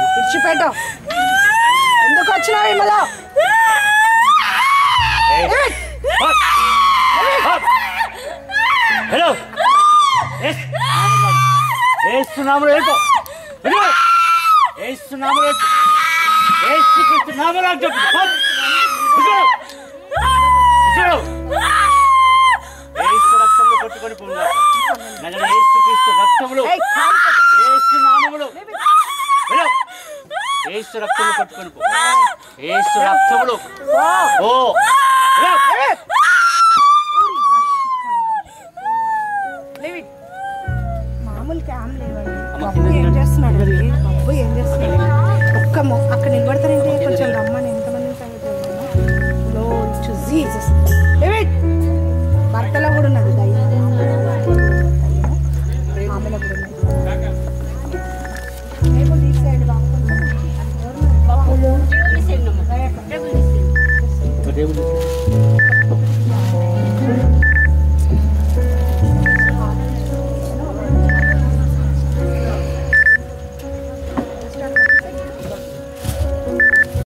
విడిచిపెట్టు. ఎందుకు వచ్చినావు విమలా? హలో ఏస్తున్నాము ఏంటో ఏస్తున్నాము ఏస్తున్నాము రక్తంలో కొట్టుకొని పోగా ఏసుక్రీస్తు రక్తములు ఏసునామములు ఏసు రక్తములు కొట్టుకొని పో ఏసు రక్తములు ఓ మామూలు క్యామ్ లేవండి. బాబు ఏం చేస్తున్నాడు? బాబు ఏం చేస్తున్నాడు? ఒక్క అక్కడ నిలబడతారంటే కొంచెం రమ్మని ఎంతమంది జీసస్ భర్తలో కూడా ఉన్నది దయ్యం.